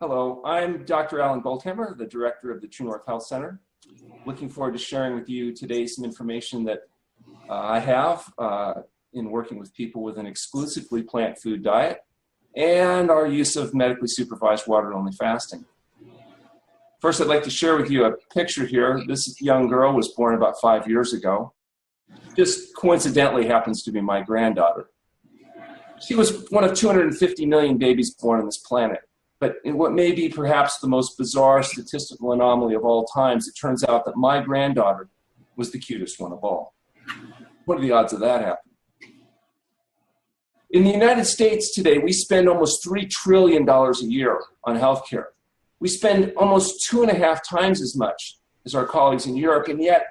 Hello, I'm Dr. Alan Goldhamer, the director of the TrueNorth Health Center. Looking forward to sharing with you today some information that I have in working with people with an exclusively plant food diet and our use of medically supervised water-only fasting. First, I'd like to share with you a picture here. This young girl was born about 5 years ago. Just coincidentally happens to be my granddaughter. She was one of 250 million babies born on this planet. But in what may be perhaps the most bizarre statistical anomaly of all times, it turns out that my granddaughter was the cutest one of all. What are the odds of that happening? In the United States today, we spend almost $3 trillion a year on healthcare. We spend almost 2.5 times as much as our colleagues in Europe, and yet,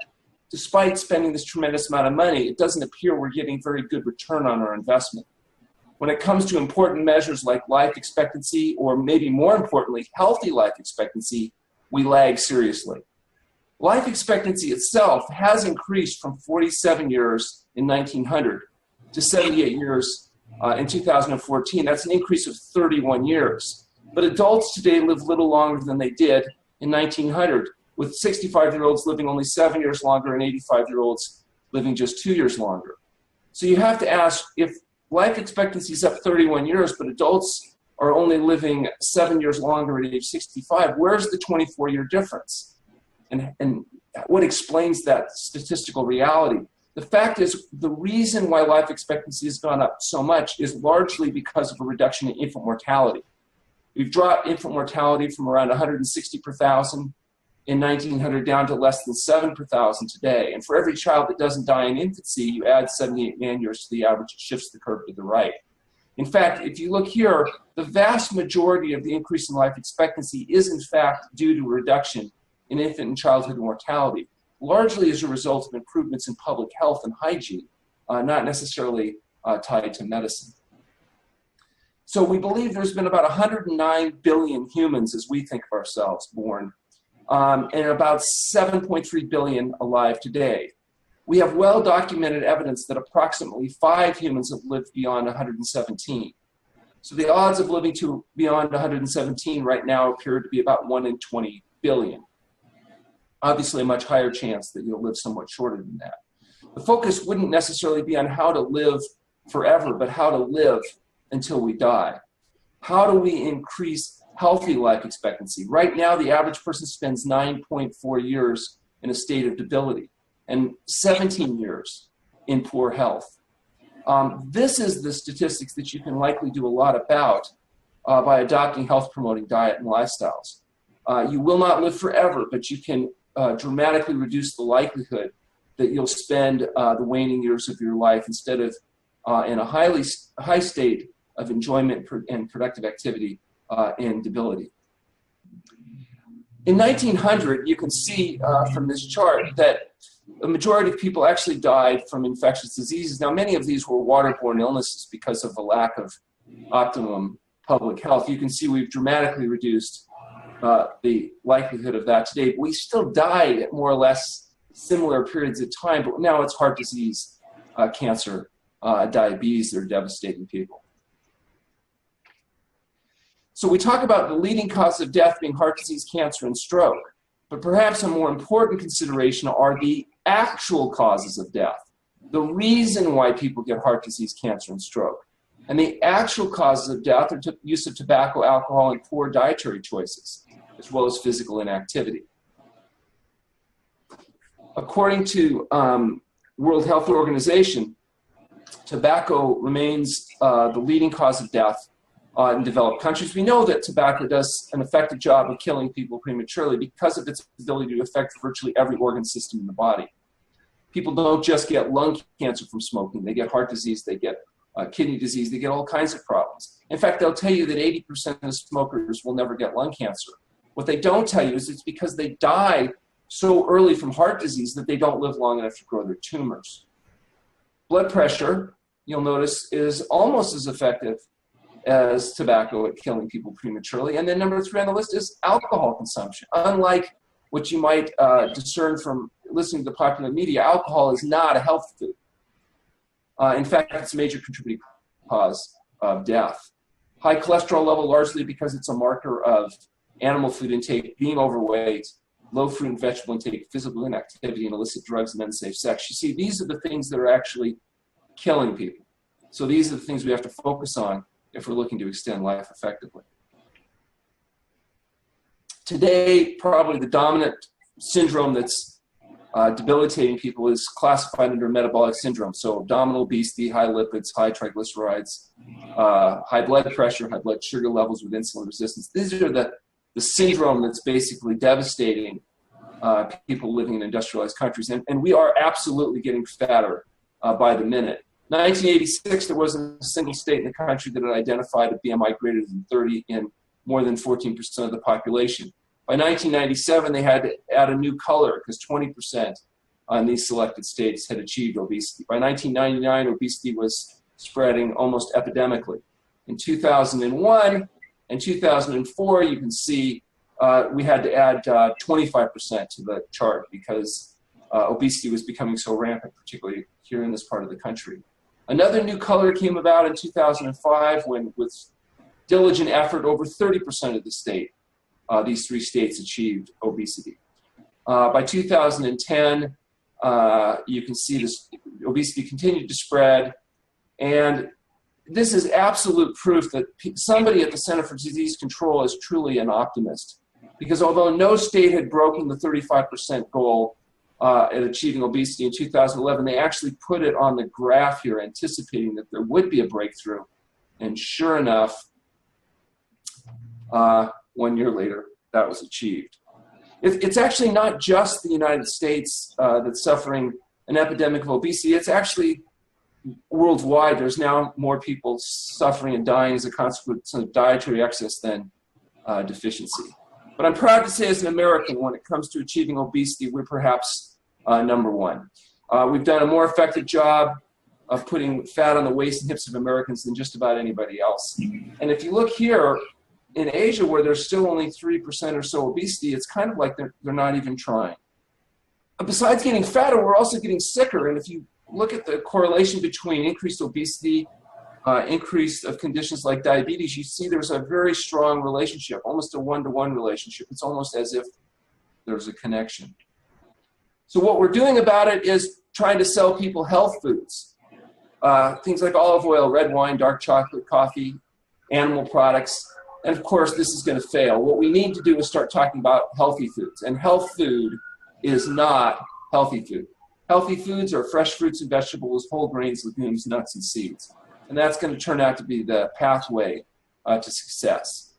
despite spending this tremendous amount of money, it doesn't appear we're getting very good return on our investment. When it comes to important measures like life expectancy, or maybe more importantly, healthy life expectancy, we lag seriously. Life expectancy itself has increased from 47 years in 1900 to 78 years in 2014. That's an increase of 31 years. But adults today live little longer than they did in 1900, with 65-year-olds living only 7 years longer and 85-year-olds living just 2 years longer. So you have to ask, if life expectancy is up 31 years, but adults are only living 7 years longer at age 65. Where's the 24-year difference? And what explains that statistical reality? The fact is, the reason why life expectancy has gone up so much is largely because of a reduction in infant mortality. We've dropped infant mortality from around 160 per thousand in 1900 down to less than 7 per thousand today. And for every child that doesn't die in infancy, you add 78 man years to the average, it shifts the curve to the right. In fact, if you look here, the vast majority of the increase in life expectancy is in fact due to a reduction in infant and childhood mortality, largely as a result of improvements in public health and hygiene, not necessarily tied to medicine. So we believe there's been about 109 billion humans, as we think of ourselves, born, and about 7.3 billion alive today. We have well-documented evidence that approximately 5 humans have lived beyond 117. So the odds of living to beyond 117 right now appear to be about 1 in 20 billion. Obviously a much higher chance that you'll live somewhat shorter than that. The focus wouldn't necessarily be on how to live forever, but how to live until we die. How do we increase healthy life expectancy? Right now, the average person spends 9.4 years in a state of debility and 17 years in poor health. This is the statistics that you can likely do a lot about by adopting health-promoting diet and lifestyles. You will not live forever, but you can dramatically reduce the likelihood that you'll spend the waning years of your life instead of in a high state of enjoyment and productive activity and debility. In 1900, you can see from this chart that the majority of people actually died from infectious diseases. Now, many of these were waterborne illnesses because of the lack of optimum public health. You can see we've dramatically reduced the likelihood of that today. But we still died at more or less similar periods of time, but now it's heart disease, cancer, diabetes that are devastating people. So we talk about the leading cause of death being heart disease, cancer, and stroke. But perhaps a more important consideration are the actual causes of death, the reason why people get heart disease, cancer, and stroke. And the actual causes of death are use of tobacco, alcohol, and poor dietary choices, as well as physical inactivity. According to World Health Organization, tobacco remains the leading cause of death in developed countries. We know that tobacco does an effective job of killing people prematurely because of its ability to affect virtually every organ system in the body. People don't just get lung cancer from smoking. They get heart disease, they get kidney disease, they get all kinds of problems. In fact, they'll tell you that 80% of smokers will never get lung cancer. What they don't tell you is it's because they die so early from heart disease that they don't live long enough to grow their tumors. Blood pressure, you'll notice, is almost as effective as tobacco at killing people prematurely. And then number 3 on the list is alcohol consumption. Unlike what you might discern from listening to the popular media, alcohol is not a health food. In fact, it's a major contributing cause of death. High cholesterol level, largely because it's a marker of animal food intake, being overweight, low fruit and vegetable intake, physical inactivity, and illicit drugs and unsafe sex. You see, these are the things that are actually killing people. So these are the things we have to focus on if we're looking to extend life effectively. Today, probably the dominant syndrome that's debilitating people is classified under metabolic syndrome. So abdominal obesity, high lipids, high triglycerides, high blood pressure, high blood sugar levels with insulin resistance. These are the syndrome that's basically devastating people living in industrialized countries. And we are absolutely getting fatter by the minute. 1986, there wasn't a single state in the country that had identified a BMI greater than 30 in more than 14% of the population. By 1997, they had to add a new color because 20% on these selected states had achieved obesity. By 1999, obesity was spreading almost epidemically. In 2001 and 2004, you can see we had to add 25% to the chart because obesity was becoming so rampant, particularly here in this part of the country. Another new color came about in 2005 when, with diligent effort, over 30% of the state, these three states achieved obesity. By 2010, you can see this obesity continued to spread, and this is absolute proof that somebody at the Center for Disease Control is truly an optimist. Because although no state had broken the 35% goal at achieving obesity in 2011, they actually put it on the graph here, anticipating that there would be a breakthrough. And sure enough, 1 year later, that was achieved. It's actually not just the United States that's suffering an epidemic of obesity. It's actually worldwide. There's now more people suffering and dying as a consequence of dietary excess than deficiency. But I'm proud to say, as an American, when it comes to achieving obesity, we're perhaps number one. We've done a more effective job of putting fat on the waist and hips of Americans than just about anybody else. And if you look here, in Asia, where there's still only 3% or so obesity, it's kind of like they're not even trying. Besides getting fatter, we're also getting sicker. And if you look at the correlation between increased obesity, increase of conditions like diabetes, you see there's a very strong relationship, almost a one-to-one relationship. It's almost as if there's a connection. So what we're doing about it is trying to sell people health foods. Things like olive oil, red wine, dark chocolate, coffee, animal products. And of course, this is going to fail. What we need to do is start talking about healthy foods. And health food is not healthy food. Healthy foods are fresh fruits and vegetables, whole grains, legumes, nuts, and seeds. And that's going to turn out to be the pathway to success.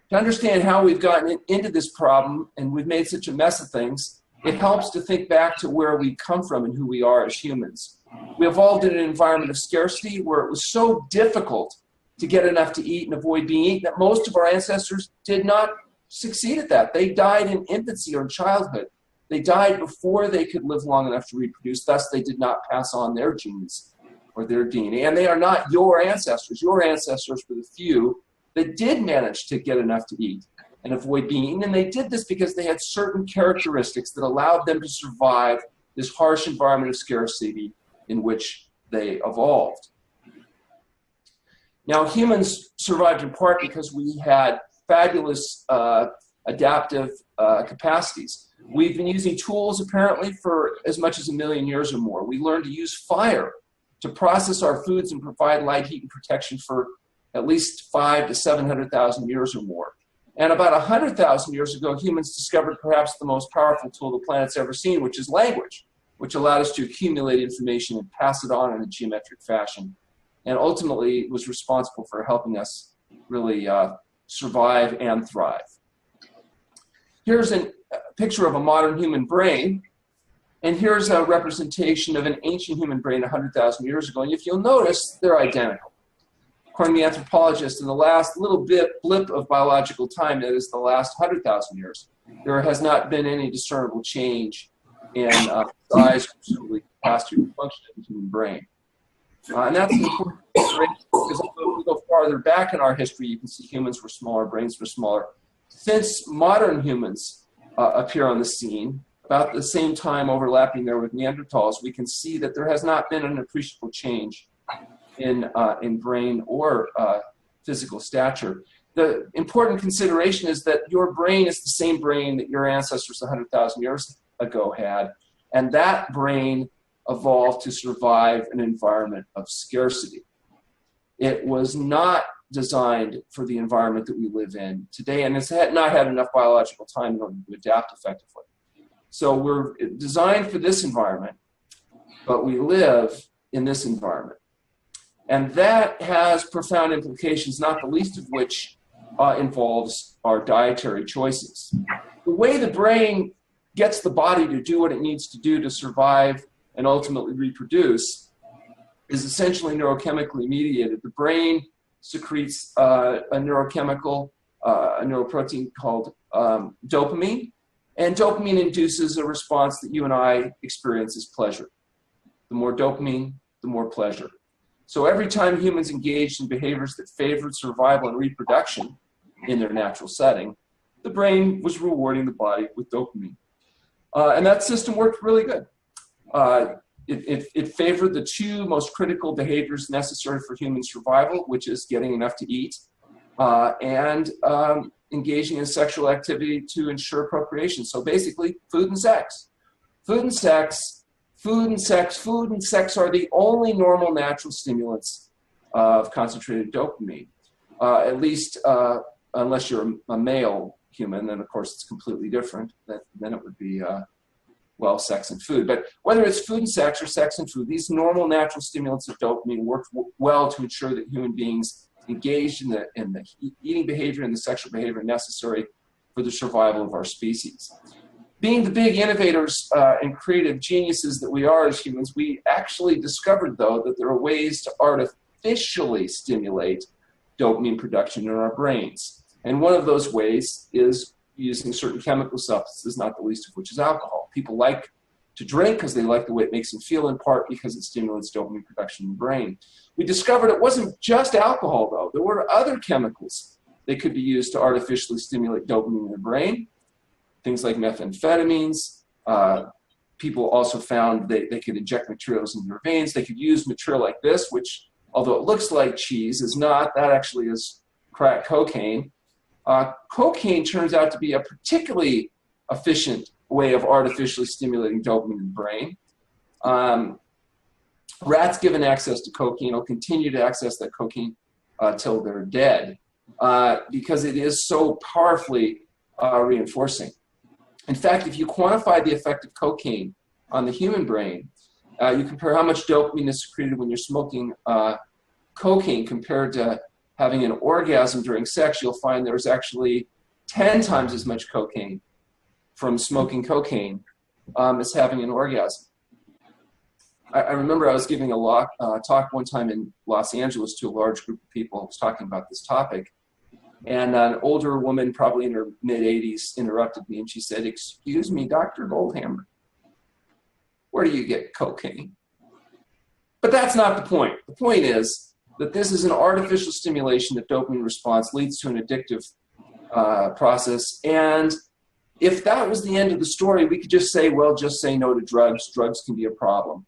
To understand how we've gotten into this problem and we've made such a mess of things, it helps to think back to where we come from and who we are as humans. We evolved in an environment of scarcity where it was so difficult to get enough to eat and avoid being eaten that most of our ancestors did not succeed at that. They died in infancy or childhood. They died before they could live long enough to reproduce. Thus, they did not pass on their genes or their DNA. And they are not your ancestors. Your ancestors were the few that did manage to get enough to eat and avoid being eaten. And they did this because they had certain characteristics that allowed them to survive this harsh environment of scarcity in which they evolved. Now, humans survived in part because we had fabulous adaptive capacities. We've been using tools, apparently, for as much as 1 million years or more. We learned to use fire to process our foods and provide light, heat, and protection for at least 500,000 to 700,000 years or more. And about 100,000 years ago, humans discovered perhaps the most powerful tool the planet's ever seen, which is language, which allowed us to accumulate information and pass it on in a geometric fashion, and ultimately was responsible for helping us really survive and thrive. Here's a picture of a modern human brain, and here's a representation of an ancient human brain 100,000 years ago. And if you'll notice, they're identical. According to the anthropologists, in the last little blip of biological time, that is the last 100,000 years, there has not been any discernible change in size, capacity, or function of the human brain. And that's an important consideration because although we go farther back in our history, you can see humans were smaller, brains were smaller. Since modern humans appear on the scene, about the same time overlapping there with Neanderthals, we can see that there has not been an appreciable change in brain or physical stature. The important consideration is that your brain is the same brain that your ancestors 100,000 years ago had, and that brain evolved to survive an environment of scarcity. It was not designed for the environment that we live in today, and it's not had enough biological time in order to adapt effectively. So we're designed for this environment, but we live in this environment. And that has profound implications, not the least of which involves our dietary choices. The way the brain gets the body to do what it needs to do to survive and ultimately reproduce is essentially neurochemically mediated. The brain secretes a neurochemical, a neuroprotein called dopamine, and dopamine induces a response that you and I experience as pleasure. The more dopamine, the more pleasure. So every time humans engaged in behaviors that favored survival and reproduction in their natural setting, the brain was rewarding the body with dopamine. And that system worked really good. It favored the two most critical behaviors necessary for human survival, which is getting enough to eat and engaging in sexual activity to ensure procreation. So basically, food and sex. Food and sex are the only normal natural stimulants of concentrated dopamine, at least unless you're a male human, then of course it's completely different. Then it would be, well, sex and food. But whether it's food and sex or sex and food, these normal natural stimulants of dopamine work well to ensure that human beings engaged in the eating behavior and the sexual behavior necessary for the survival of our species. Being the big innovators and creative geniuses that we are as humans, we actually discovered, though, that there are ways to artificially stimulate dopamine production in our brains. And one of those ways is using certain chemical substances, not the least of which is alcohol. People like to drink because they like the way it makes them feel, in part because it stimulates dopamine production in the brain. We discovered it wasn't just alcohol, though. There were other chemicals that could be used to artificially stimulate dopamine in the brain. Things like methamphetamines. People also found they could inject materials into their veins. They could use material like this, which, although it looks like cheese, is not. That actually is crack cocaine. Cocaine turns out to be a particularly efficient way of artificially stimulating dopamine in the brain. Rats given access to cocaine will continue to access that cocaine till they're dead because it is so powerfully reinforcing. In fact, if you quantify the effect of cocaine on the human brain, you compare how much dopamine is secreted when you're smoking cocaine compared to having an orgasm during sex, you'll find there's actually 10 times as much cocaine from smoking cocaine as having an orgasm. I remember I was giving a talk one time in Los Angeles to a large group of people. I was talking about this topic. And an older woman, probably in her mid-80s, interrupted me and she said, "Excuse me, Dr. Goldhamer, where do you get cocaine?" But that's not the point. The point is that this is an artificial stimulation that dopamine response leads to an addictive process. And if that was the end of the story, we could just say, well, just say no to drugs. Drugs can be a problem.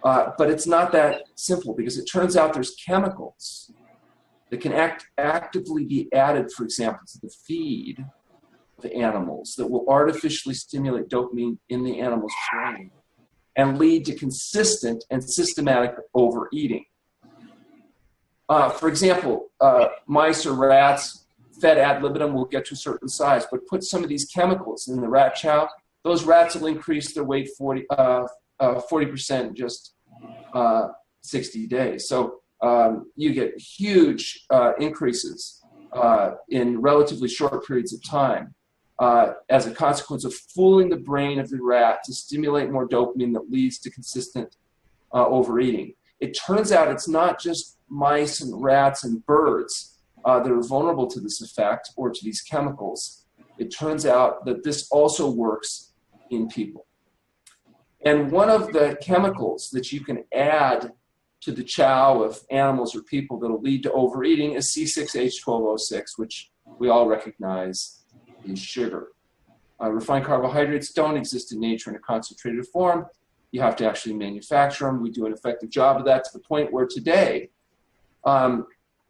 But it's not that simple because it turns out there's chemicals that can actively be added, for example, to the feed of animals that will artificially stimulate dopamine in the animal's brain and lead to consistent and systematic overeating. For example, mice or rats fed ad libitum will get to a certain size, but put some of these chemicals in the rat chow, those rats will increase their weight 40% in just 60 days. So you get huge increases in relatively short periods of time as a consequence of fooling the brain of the rat to stimulate more dopamine that leads to consistent overeating. It turns out it's not just mice and rats and birds that are vulnerable to this effect or to these chemicals. It turns out that this also works in people. And one of the chemicals that you can add to the chow of animals or people that will lead to overeating is C6H12O6, which we all recognize is sugar. Refined carbohydrates don't exist in nature in a concentrated form. You have to actually manufacture them. We do an effective job of that to the point where today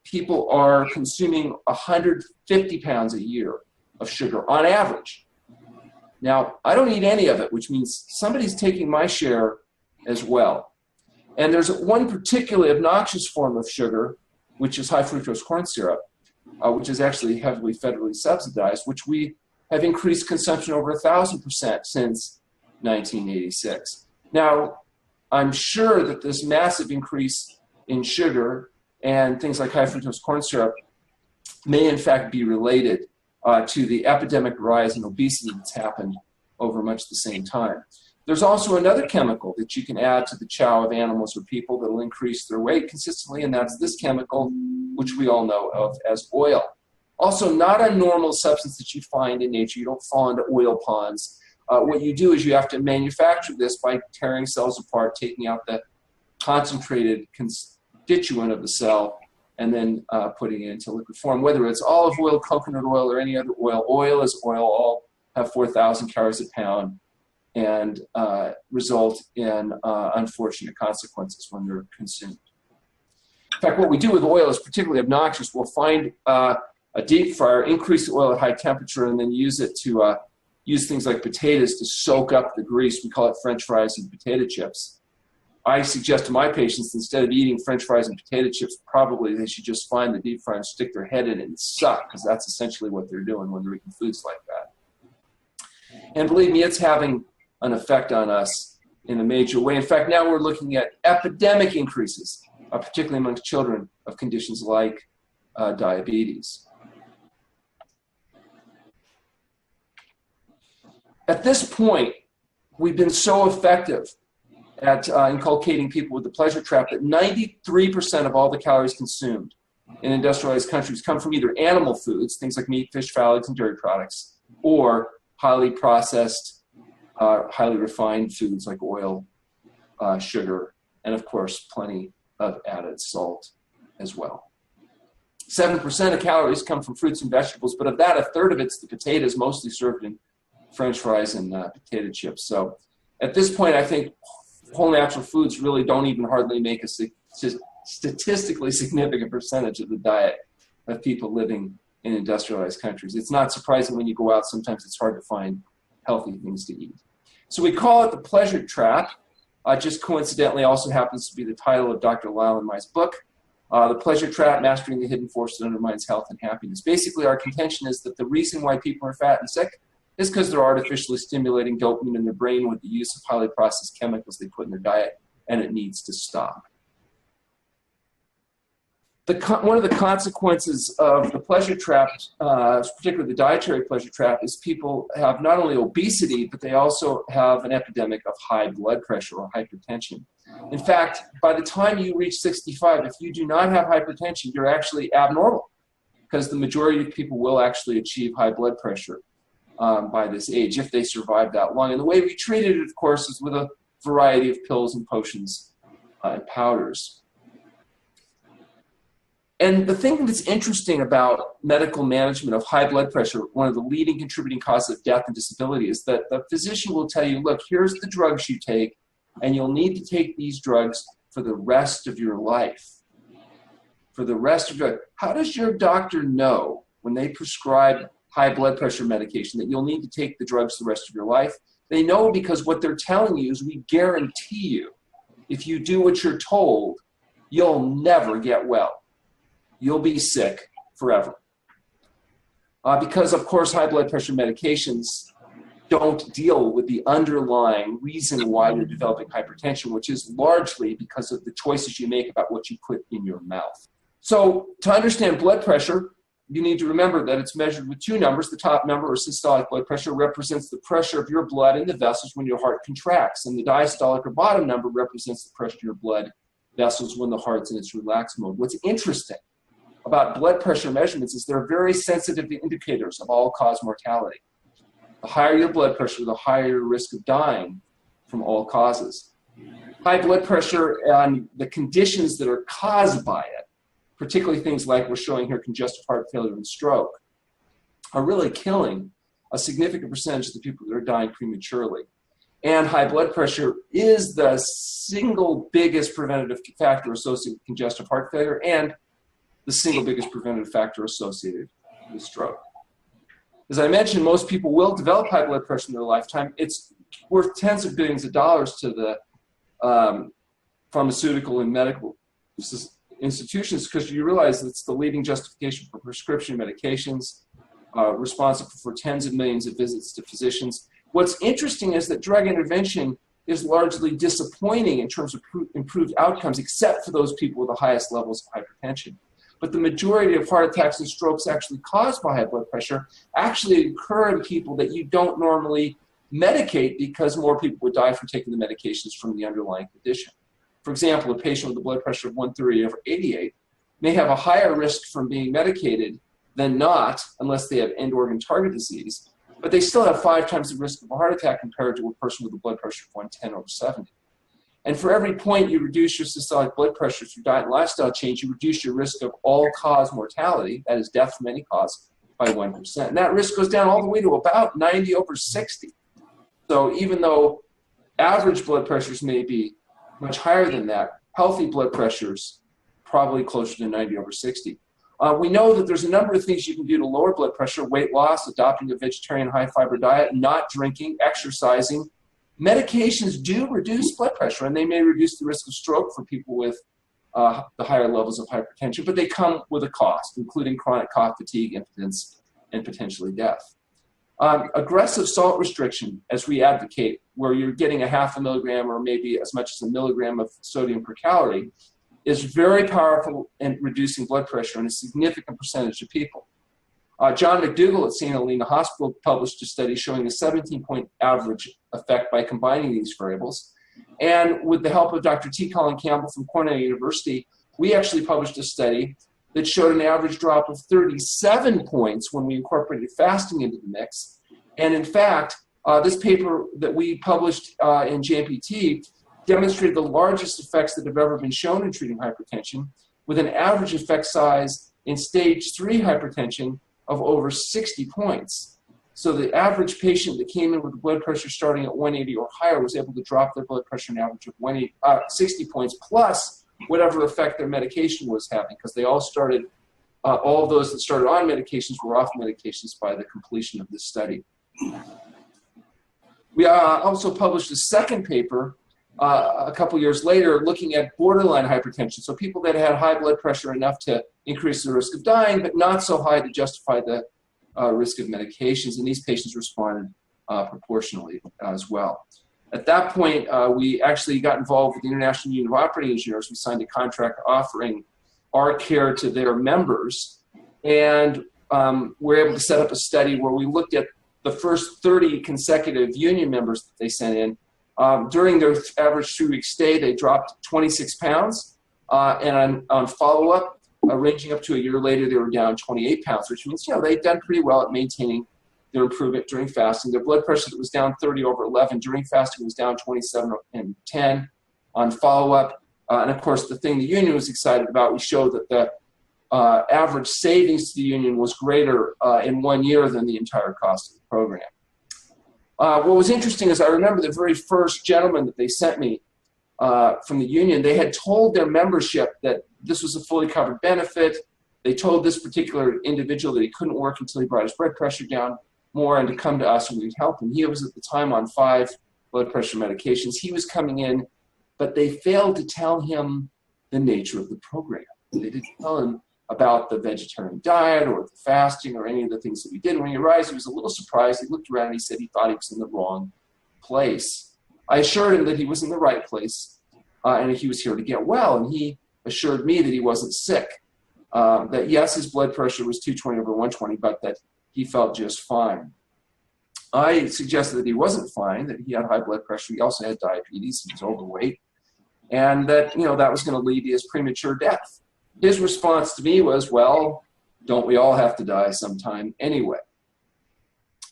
people are consuming 150 pounds a year of sugar on average. Now, I don't eat any of it, which means somebody's taking my share as well. And there's one particularly obnoxious form of sugar, which is high fructose corn syrup, which is actually heavily federally subsidized, which we have increased consumption over 1,000% since 1986. Now, I'm sure that this massive increase in sugar and things like high fructose corn syrup may in fact be related to the epidemic rise in obesity that's happened over much the same time. There's also another chemical that you can add to the chow of animals or people that will increase their weight consistently, and that's this chemical, which we all know of as oil. Also, not a normal substance that you find in nature. You don't fall into oil ponds. What you do is you have to manufacture this by tearing cells apart, taking out the concentrated constituent of the cell, and then putting it into liquid form. Whether it's olive oil, coconut oil, or any other oil, oil is oil. All have 4,000 calories a pound and result in unfortunate consequences when they're consumed. In fact, what we do with oil is particularly obnoxious. We'll find a deep fryer, increase the oil at high temperature, and then use it to use things like potatoes to soak up the grease. We call it French fries and potato chips. I suggest to my patients, instead of eating French fries and potato chips, probably they should just find the deep fryer and stick their head in it and suck, because that's essentially what they're doing when they're eating foods like that. And believe me, it's having an effect on us in a major way. In fact, now we're looking at epidemic increases, particularly amongst children, of conditions like diabetes. At this point, we've been so effective at inculcating people with the pleasure trap that 93% of all the calories consumed in industrialized countries come from either animal foods, things like meat, fish, fowl, eggs, and dairy products, or highly processed, highly refined foods like oil, sugar, and of course, plenty of added salt as well. 7% of calories come from fruits and vegetables, but of that, a third of it's the potatoes, mostly served in French fries and potato chips. So at this point, I think whole natural foods really don't even hardly make a statistically significant percentage of the diet of people living in industrialized countries. It's not surprising when you go out, sometimes it's hard to find healthy things to eat. So we call it the pleasure trap. Just coincidentally also happens to be the title of Dr. Lyle and my book, The Pleasure Trap, Mastering the Hidden Force That Undermines Health and Happiness. Basically, our contention is that the reason why people are fat and sick is because they're artificially stimulating dopamine in their brain with the use of highly processed chemicals they put in their diet, and it needs to stop. One of the consequences of the pleasure trap, particularly the dietary pleasure trap, is people have not only obesity, but they also have an epidemic of high blood pressure or hypertension. In fact, by the time you reach 65, if you do not have hypertension, you're actually abnormal, because the majority of people will actually achieve high blood pressure by this age, if they survive that long. And the way we treat it, of course, is with a variety of pills and potions and powders. And the thing that's interesting about medical management of high blood pressure, one of the leading contributing causes of death and disability, is that the physician will tell you, look, here's the drugs you take, and you'll need to take these drugs for the rest of your life. For the rest of your life. How does your doctor know when they prescribe high blood pressure medication that you'll need to take the drugs the rest of your life? They know because what they're telling you is, we guarantee you, if you do what you're told, you'll never get well. You'll be sick forever. Because, of course, high blood pressure medications don't deal with the underlying reason why you're developing hypertension, which is largely because of the choices you make about what you put in your mouth. So to understand blood pressure, you need to remember that it's measured with two numbers. The top number, or systolic blood pressure, represents the pressure of your blood in the vessels when your heart contracts. And the diastolic, or bottom number, represents the pressure of your blood vessels when the heart's in its relaxed mode. What's interesting about blood pressure measurements is they're very sensitive indicators of all-cause mortality. The higher your blood pressure, the higher your risk of dying from all causes. High blood pressure and the conditions that are caused by it, particularly things like we're showing here, congestive heart failure and stroke, are really killing a significant percentage of the people that are dying prematurely. And high blood pressure is the single biggest preventative factor associated with congestive heart failure and the single biggest preventative factor associated with stroke. As I mentioned, most people will develop high blood pressure in their lifetime. It's worth tens of billions of dollars to the pharmaceutical and medical institutions, because you realize it's the leading justification for prescription medications, responsible for tens of millions of visits to physicians. What's interesting is that drug intervention is largely disappointing in terms of improved outcomes, except for those people with the highest levels of hypertension. But the majority of heart attacks and strokes actually caused by high blood pressure actually occur in people that you don't normally medicate, because more people would die from taking the medications from the underlying condition. For example, a patient with a blood pressure of 130/88 may have a higher risk from being medicated than not, unless they have end organ target disease, but they still have 5 times the risk of a heart attack compared to a person with a blood pressure of 110/70. And for every point you reduce your systolic blood pressure through diet and lifestyle change, you reduce your risk of all-cause mortality, that is death from any cause, by 1%. And that risk goes down all the way to about 90/60. So even though average blood pressures may be much higher than that, healthy blood pressures probably closer to 90/60. We know that there's a number of things you can do to lower blood pressure: weight loss, adopting a vegetarian high-fiber diet, not drinking, exercising. Medications do reduce blood pressure, and they may reduce the risk of stroke for people with the higher levels of hypertension, but they come with a cost, including chronic cough, fatigue, impotence, and potentially death. Aggressive salt restriction, as we advocate, where you're getting a 0.5 milligram or maybe as much as 1 milligram of sodium per calorie, is very powerful in reducing blood pressure in a significant percentage of people. John McDougall at St. Helena Hospital published a study showing a 17-point average effect by combining these variables. And with the help of Dr. T. Colin Campbell from Cornell University, we actually published a study that showed an average drop of 37 points when we incorporated fasting into the mix. And in fact, this paper that we published in JMPT demonstrated the largest effects that have ever been shown in treating hypertension, with an average effect size in stage 3 hypertension of over 60 points. So the average patient that came in with blood pressure starting at 180 or higher was able to drop their blood pressure an average of 60 points, plus whatever effect their medication was having, because they all started, all of those that started on medications were off medications by the completion of this study. We also published a second paper a couple years later looking at borderline hypertension, so people that had high blood pressure enough to increase the risk of dying, but not so high to justify the risk of medications, and these patients responded proportionally as well. At that point, we actually got involved with the International Union of Operating Engineers. We signed a contract offering our care to their members, and we're able to set up a study where we looked at the first 30 consecutive union members that they sent in. During their average 3-week stay, they dropped 26 pounds, and on follow-up, ranging up to a year later, they were down 28 pounds, which means, they'd done pretty well at maintaining their improvement during fasting. Their blood pressure that was down 30/11 during fasting was down 27/10 on follow-up. And of course, the thing the union was excited about, we showed that the average savings to the union was greater in 1 year than the entire cost of the program. What was interesting is I remember the very first gentleman that they sent me from the union, they had told their membership that this was a fully covered benefit. They told this particular individual that he couldn't work until he brought his blood pressure down more and to come to us and we'd help him. He was at the time on 5 blood pressure medications. He was coming in, but they failed to tell him the nature of the program. They didn't tell him about the vegetarian diet or the fasting or any of the things that we did. When he arrived, he was a little surprised. He looked around and he said he thought he was in the wrong place. I assured him that he was in the right place and he was here to get well, and he assured me that he wasn't sick, that yes, his blood pressure was 220/120, but that he felt just fine. I suggested that he wasn't fine, that he had high blood pressure, he also had diabetes, he was overweight, and that, that was going to lead to his premature death. His response to me was, well, don't we all have to die sometime anyway?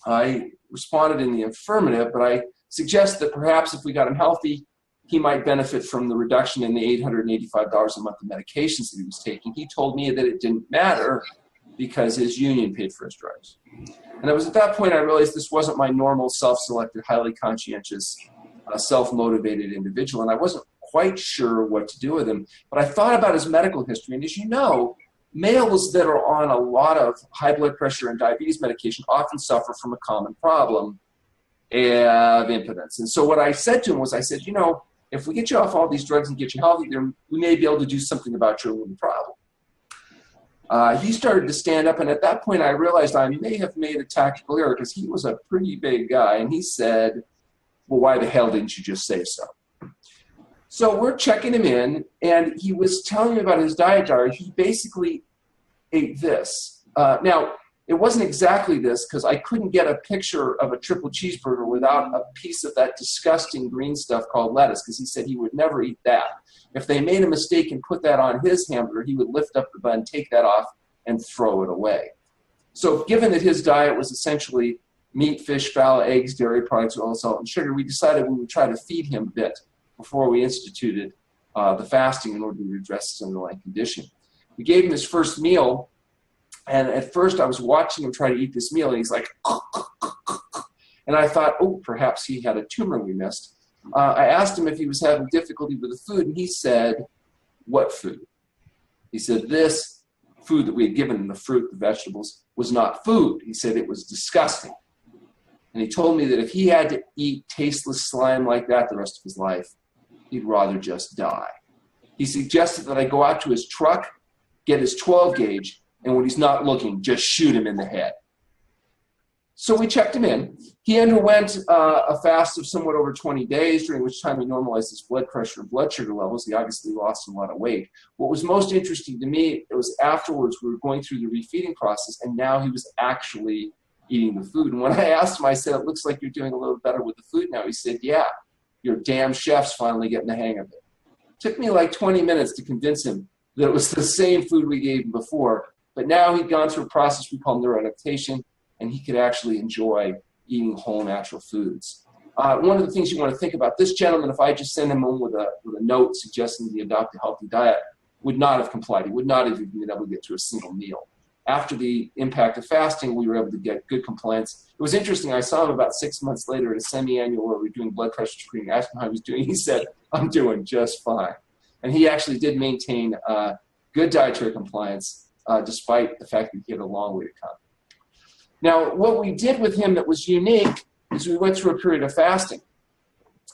I responded in the affirmative, but I suggested that perhaps if we got him healthy, he might benefit from the reduction in the $885 a month of medications that he was taking. He told me that it didn't matter because his union paid for his drugs. And it was at that point I realized this wasn't my normal self-selected, highly conscientious, self-motivated individual, and I wasn't quite sure what to do with him. But I thought about his medical history, and as you know, males that are on a lot of high blood pressure and diabetes medication often suffer from a common problem of impotence. And so what I said to him was, I said, you know, if we get you off all these drugs and get you healthy, then we may be able to do something about your wound problem. He started to stand up, and at that point I realized I may have made a tactical error because he was a pretty big guy, and he said, well, why the hell didn't you just say so? So we're checking him in, and he was telling me about his diet jar. He basically ate this. Now, it wasn't exactly this because I couldn't get a picture of a triple cheeseburger without a piece of that disgusting green stuff called lettuce, because he said he would never eat that. If they made a mistake and put that on his hamburger, he would lift up the bun, take that off, and throw it away. So given that his diet was essentially meat, fish, fowl, eggs, dairy products, oil, salt, and sugar, we decided we would try to feed him a bit before we instituted the fasting in order to address his underlying condition. We gave him his first meal, and at first I was watching him try to eat this meal, and he's like, and I thought, oh, perhaps he had a tumor we missed. I asked him if he was having difficulty with the food, and he said, what food? He said, this food that we had given him, the fruit, the vegetables, was not food. He said it was disgusting. And he told me that if he had to eat tasteless slime like that the rest of his life, he'd rather just die. He suggested that I go out to his truck, get his 12 gauge, and when he's not looking, just shoot him in the head. So we checked him in. He underwent a fast of somewhat over 20 days, during which time he normalized his blood pressure and blood sugar levels. He obviously lost a lot of weight. What was most interesting to me, it was afterwards we were going through the refeeding process, and now he was actually eating the food. And when I asked him, I said, it looks like you're doing a little better with the food now. He said, yeah, your damn chef's finally getting the hang of it. It took me like 20 minutes to convince him that it was the same food we gave him before, but now he'd gone through a process we call neuroadaptation, and he could actually enjoy eating whole natural foods. One of the things you want to think about, this gentleman, if I just sent him home with a note suggesting he adopt a healthy diet, would not have complied. He would not have even been able to get to a single meal. After the impact of fasting, we were able to get good compliance. It was interesting. I saw him about 6 months later at a semi-annual where we were doing blood pressure screening. I asked him how he was doing. He said, I'm doing just fine. And he actually did maintain good dietary compliance despite the fact that he had a long way to come. Now, what we did with him that was unique is we went through a period of fasting.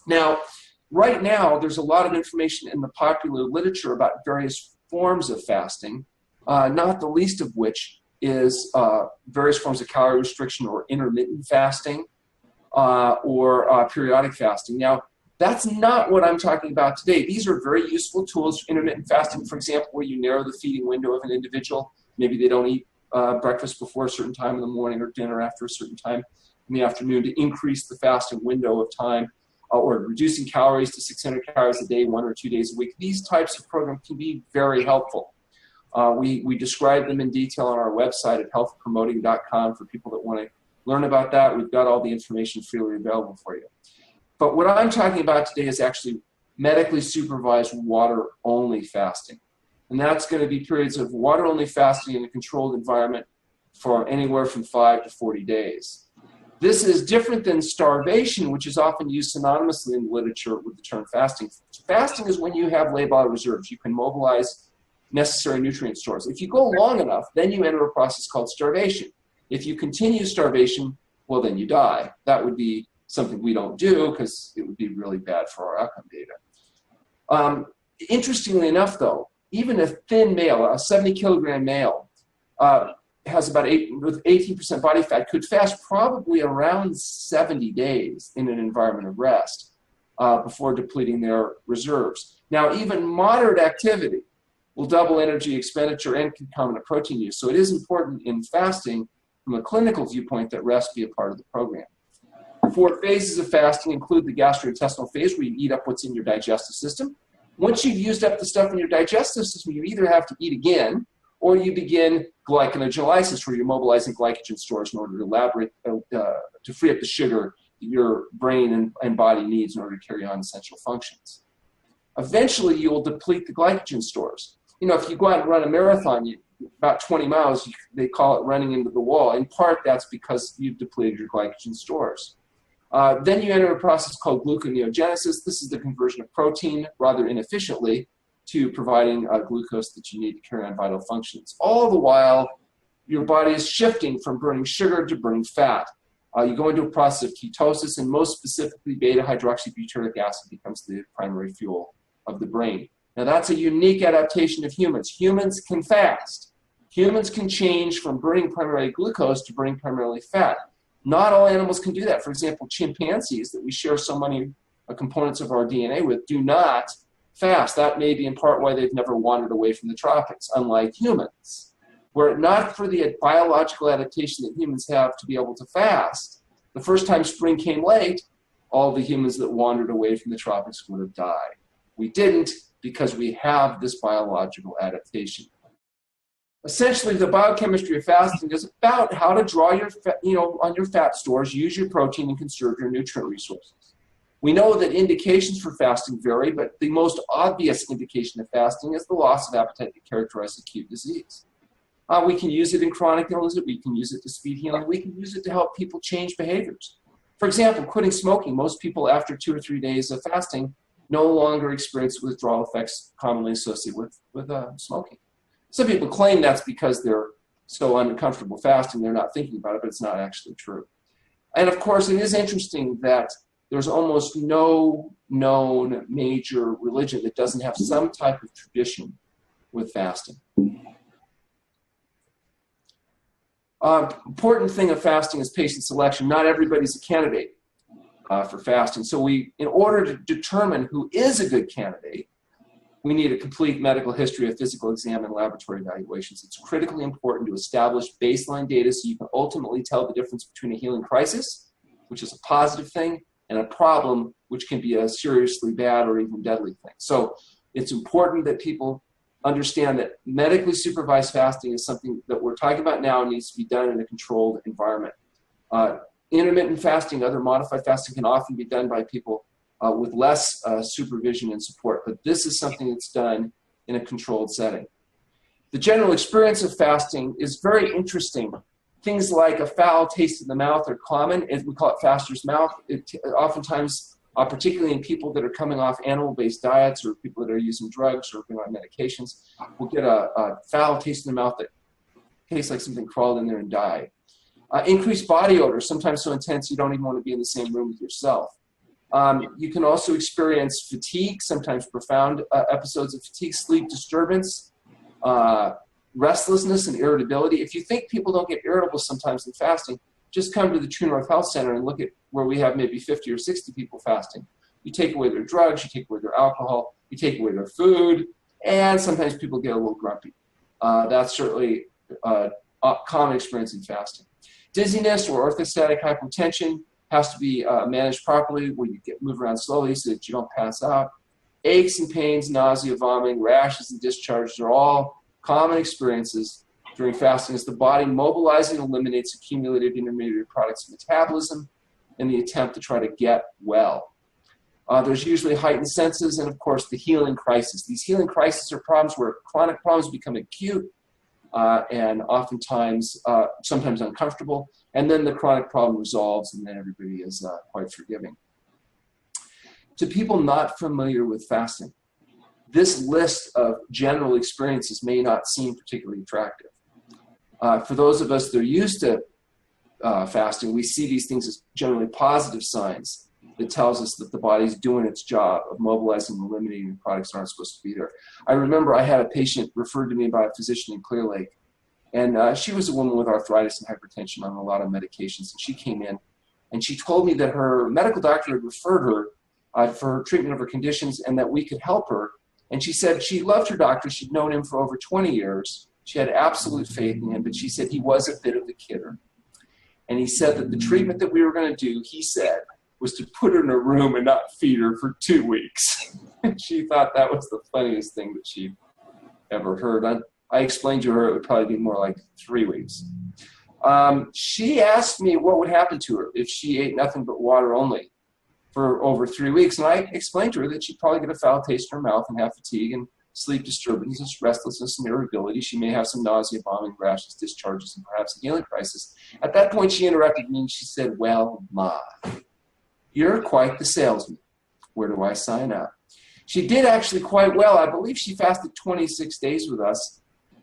Now, right now, there's a lot of information in the popular literature about various forms of fasting, not the least of which is various forms of calorie restriction or intermittent fasting or periodic fasting. Now, that's not what I'm talking about today. These are very useful tools. Intermittent fasting, for example, where you narrow the feeding window of an individual. Maybe they don't eat breakfast before a certain time in the morning or dinner after a certain time in the afternoon to increase the fasting window of time, or reducing calories to 600 calories a day, 1 or 2 days a week. These types of programs can be very helpful. We describe them in detail on our website at healthpromoting.com for people that want to learn about that. We've got all the information freely available for you. But what I'm talking about today is actually medically supervised water-only fasting. And that's going to be periods of water-only fasting in a controlled environment for anywhere from 5 to 40 days. This is different than starvation, which is often used synonymously in the literature with the term fasting. Fasting is when you have labile reserves. You can mobilize necessary nutrient stores. If you go long enough, then you enter a process called starvation. If you continue starvation, well, then you die. That would be something we don't do because it would be really bad for our outcome data. Interestingly enough, though, even a thin male, a 70-kilogram male, has about 18% body fat, could fast probably around 70 days in an environment of rest before depleting their reserves. Now, even moderate activity will double energy expenditure and concomitant protein use. So it is important in fasting from a clinical viewpoint that rest be a part of the program. 4 phases of fasting include the gastrointestinal phase, where you eat up what's in your digestive system. Once you've used up the stuff in your digestive system, you either have to eat again, or you begin glycogenolysis, where you're mobilizing glycogen stores in order to free up the sugar that your brain and body needs in order to carry on essential functions. Eventually, you will deplete the glycogen stores. You know, if you go out and run a marathon, about 20 miles, they call it running into the wall. In part, that's because you've depleted your glycogen stores. Then you enter a process called gluconeogenesis. This is the conversion of protein, rather inefficiently, to providing glucose that you need to carry on vital functions. All the while, your body is shifting from burning sugar to burning fat. You go into a process of ketosis, and most specifically, beta-hydroxybutyric acid becomes the primary fuel of the brain. Now, that's a unique adaptation of humans. Humans can fast. Humans can change from burning primarily glucose to burning primarily fat. Not all animals can do that. For example, chimpanzees, that we share so many components of our DNA with, do not fast. That may be in part why they've never wandered away from the tropics, unlike humans. Were it not for the biological adaptation that humans have to be able to fast, the first time spring came late, all the humans that wandered away from the tropics would have died. We didn't because we have this biological adaptation. Essentially, the biochemistry of fasting is about how to draw your, on your fat stores, use your protein, and conserve your nutrient resources. We know that indications for fasting vary, but the most obvious indication of fasting is the loss of appetite that characterizes acute disease. We can use it in chronic illness, we can use it to speed healing, we can use it to help people change behaviors. For example, quitting smoking. Most people after 2 or 3 days of fasting no longer experience withdrawal effects commonly associated with smoking. Some people claim that's because they're so uncomfortable fasting, they're not thinking about it, but it's not actually true. And of course, it is interesting that there's almost no known major religion that doesn't have some type of tradition with fasting. Important thing of fasting is patient selection. Not everybody's a candidate for fasting. So in order to determine who is a good candidate, we need a complete medical history, a physical exam, and laboratory evaluations. It's critically important to establish baseline data so you can ultimately tell the difference between a healing crisis, which is a positive thing, and a problem, which can be a seriously bad or even deadly thing. So it's important that people understand that medically supervised fasting is something that we're talking about now and needs to be done in a controlled environment. Intermittent fasting, other modified fasting, can often be done by people with less supervision and support, but this is something that's done in a controlled setting. The general experience of fasting is very interesting. Things like a foul taste in the mouth are common, and we call it faster's mouth. Oftentimes, particularly in people that are coming off animal-based diets or people that are using drugs or on medications, will get a foul taste in the mouth that tastes like something crawled in there and died. Increased body odor, sometimes so intense you don't even want to be in the same room with yourself. You can also experience fatigue, sometimes profound episodes of fatigue, sleep disturbance, restlessness and irritability. If you think people don't get irritable sometimes in fasting, just come to the TrueNorth Health Center and look at where we have maybe 50 or 60 people fasting. You take away their drugs, you take away their alcohol, you take away their food, and sometimes people get a little grumpy. That's certainly a common experience in fasting. Dizziness or orthostatic hypotension has to be managed properly, where you move around slowly so that you don't pass out. Aches and pains, nausea, vomiting, rashes, and discharges are all common experiences during fasting as the body mobilizes and eliminates accumulated intermediate products of metabolism in the attempt to try to get well. There's usually heightened senses and, of course, the healing crisis. These healing crises are problems where chronic problems become acute and oftentimes, sometimes uncomfortable, and then the chronic problem resolves and then everybody is quite forgiving. To people not familiar with fasting, this list of general experiences may not seem particularly attractive. For those of us that are used to fasting, we see these things as generally positive signs that tells us that the body's doing its job of mobilizing and eliminating products that aren't supposed to be there. I remember I had a patient referred to me by a physician in Clear Lake, and she was a woman with arthritis and hypertension on a lot of medications, and she came in and she told me that her medical doctor had referred her for her treatment of her conditions and that we could help her. And she said she loved her doctor. She'd known him for over 20 years. She had absolute faith in him, but she said he was a bit of a kidder. And he said that the treatment that we were going to do, he said, was to put her in a room and not feed her for 2 weeks. And she thought that was the funniest thing that she'd ever heard. I explained to her it would probably be more like 3 weeks. She asked me what would happen to her if she ate nothing but water only for over 3 weeks. And I explained to her that she'd probably get a foul taste in her mouth and have fatigue and sleep disturbances, restlessness, and irritability. She may have some nausea, vomiting, rashes, discharges, and perhaps a healing crisis. At that point, she interrupted me and she said, "Well, Ma, you're quite the salesman. Where do I sign up?" She did actually quite well. I believe she fasted 26 days with us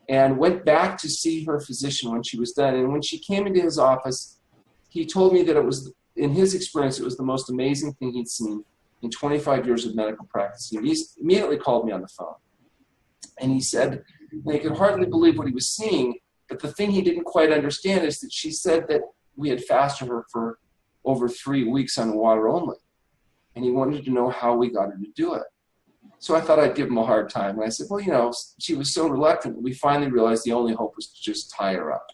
and went back to see her physician when she was done. And when she came into his office, he told me that it was, in his experience, it was the most amazing thing he'd seen in 25 years of medical practice. He immediately called me on the phone. And he said, and he could hardly believe what he was seeing, but the thing he didn't quite understand is that she said that we had fasted her for over 3 weeks on water only. And he wanted to know how we got her to do it. So I thought I'd give him a hard time. And I said, well, you know, she was so reluctant that we finally realized the only hope was to just tie her up.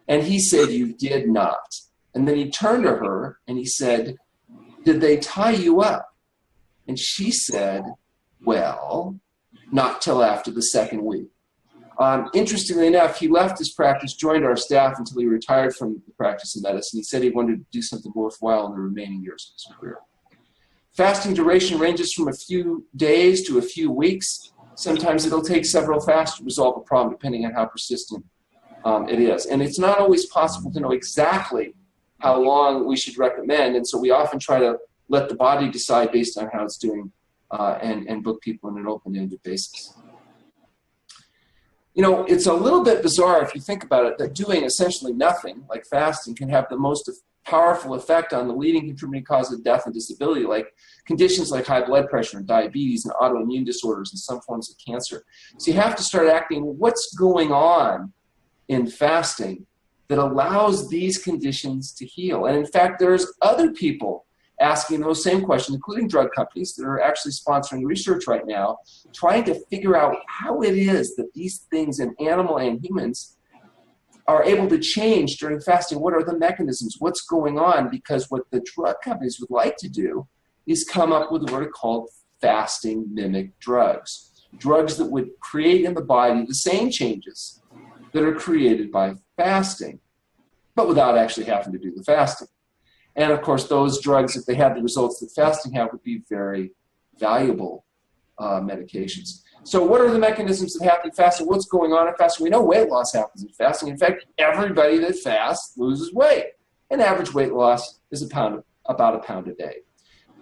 And he said, you did not. And then he turned to her and he said, did they tie you up? And she said, well, not till after the second week. Interestingly enough, he left his practice, joined our staff until he retired from the practice of medicine. He said he wanted to do something worthwhile in the remaining years of his career. Fasting duration ranges from a few days to a few weeks. Sometimes it'll take several fasts to resolve a problem, depending on how persistent it is. And it's not always possible to know exactly how long we should recommend, and so we often try to let the body decide based on how it's doing and book people on an open-ended basis. You know, it's a little bit bizarre if you think about it, that doing essentially nothing, like fasting, can have the most powerful effect on the leading contributing cause of death and disability, like conditions like high blood pressure and diabetes and autoimmune disorders and some forms of cancer. So you have to start asking, what's going on in fasting that allows these conditions to heal? And in fact, there's other people asking those same questions, including drug companies that are actually sponsoring research right now, trying to figure out how it is that these things in animal and humans are able to change during fasting. What are the mechanisms? What's going on? Because what the drug companies would like to do is come up with what are called fasting mimic drugs. Drugs that would create in the body the same changes that are created by fasting, but without actually having to do the fasting. And of course, those drugs, if they had the results that fasting had, would be very valuable medications. So what are the mechanisms that happen in fasting? What's going on in fasting? We know weight loss happens in fasting. In fact, everybody that fasts loses weight. And average weight loss is about a pound a day.